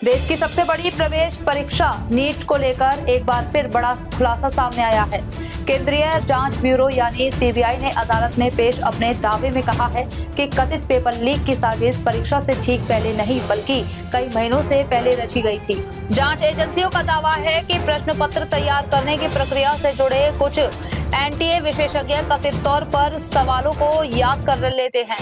देश की सबसे बड़ी प्रवेश परीक्षा नीट को लेकर एक बार फिर बड़ा खुलासा सामने आया है। केंद्रीय जांच ब्यूरो यानी सीबीआई ने अदालत में पेश अपने दावे में कहा है कि कथित पेपर लीक की साजिश परीक्षा से ठीक पहले नहीं बल्कि कई महीनों से पहले रची गई थी। जांच एजेंसियों का दावा है कि प्रश्न पत्र तैयार करने की प्रक्रिया से जुड़े कुछ एनटीए विशेषज्ञ कथित तौर पर सवालों को याद कर लेते हैं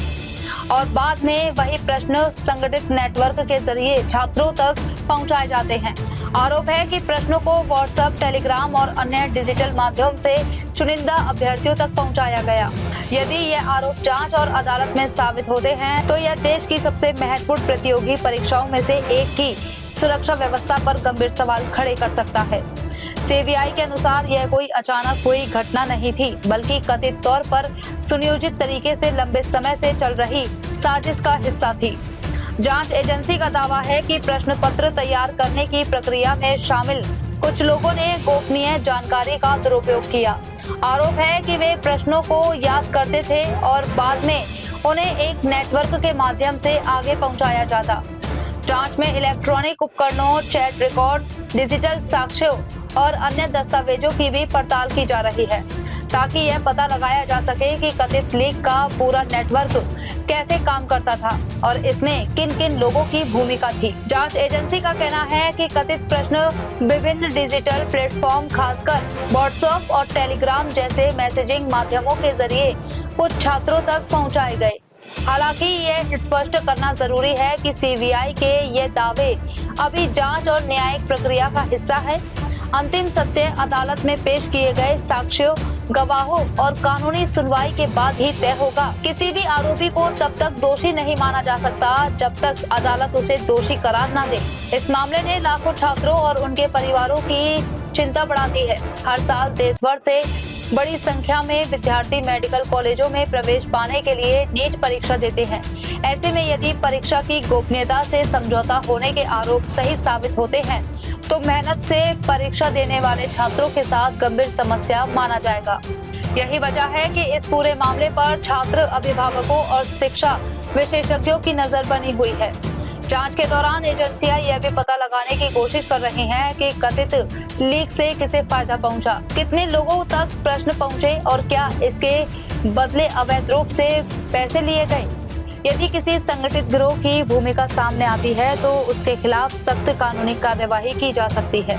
और बाद में वही प्रश्न संगठित नेटवर्क के जरिए छात्रों तक पहुंचाए जाते हैं। आरोप है कि प्रश्नों को व्हाट्सएप, टेलीग्राम और अन्य डिजिटल माध्यम से चुनिंदा अभ्यर्थियों तक पहुंचाया गया। यदि ये आरोप जांच और अदालत में साबित होते हैं तो यह देश की सबसे महत्वपूर्ण प्रतियोगी परीक्षाओं में से एक की सुरक्षा व्यवस्था पर गंभीर सवाल खड़े कर सकता है। सीबीआई के अनुसार यह कोई अचानक हुई घटना नहीं थी बल्कि कथित तौर पर सुनियोजित तरीके से लंबे समय से चल रही साजिश का हिस्सा थी। जांच एजेंसी का दावा है कि प्रश्न पत्र तैयार करने की प्रक्रिया में शामिल कुछ लोगों ने गोपनीय जानकारी का दुरुपयोग किया। आरोप है कि वे प्रश्नों को याद करते थे और बाद में उन्हें एक नेटवर्क के माध्यम से आगे पहुंचाया जाता। जांच में इलेक्ट्रॉनिक उपकरणों, चैट रिकॉर्ड, डिजिटल साक्ष्यों और अन्य दस्तावेजों की भी पड़ताल की जा रही है ताकि यह पता लगाया जा सके कि कथित लीक का पूरा नेटवर्क कैसे काम करता था और इसमें किन किन लोगों की भूमिका थी। जांच एजेंसी का कहना है कि कथित प्रश्न विभिन्न डिजिटल प्लेटफॉर्म, खासकर व्हाट्सएप और टेलीग्राम जैसे मैसेजिंग माध्यमों के जरिए कुछ छात्रों तक पहुंचाए गए। हालांकि ये स्पष्ट करना जरूरी है कि सीबीआई के ये दावे अभी जांच और न्यायिक प्रक्रिया का हिस्सा है। अंतिम सत्य अदालत में पेश किए गए साक्ष्यों, गवाहों और कानूनी सुनवाई के बाद ही तय होगा। किसी भी आरोपी को तब तक दोषी नहीं माना जा सकता जब तक अदालत उसे दोषी करार न दे। इस मामले ने लाखों छात्रों और उनके परिवारों की चिंता बढ़ाती है। हर साल देश भर से बड़ी संख्या में विद्यार्थी मेडिकल कॉलेजों में प्रवेश पाने के लिए नीट परीक्षा देते हैं। ऐसे में यदि परीक्षा की गोपनीयता से समझौता होने के आरोप सही साबित होते हैं तो मेहनत से परीक्षा देने वाले छात्रों के साथ गंभीर समस्या माना जाएगा। यही वजह है कि इस पूरे मामले पर छात्र, अभिभावकों और शिक्षा विशेषज्ञों की नजर बनी हुई है। जांच के दौरान एजेंसियां यह भी पता लगाने की कोशिश कर रही हैं कि कथित लीक से किसे फायदा पहुंचा, कितने लोगों तक प्रश्न पहुंचे और क्या इसके बदले अवैध रूप से पैसे लिए गए। यदि किसी संगठित गिरोह की भूमिका सामने आती है तो उसके खिलाफ सख्त कानूनी कार्यवाही की जा सकती है।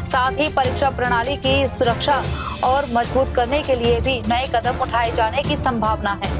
साथ ही परीक्षा प्रणाली की सुरक्षा और मजबूत करने के लिए भी नए कदम उठाए जाने की संभावना है।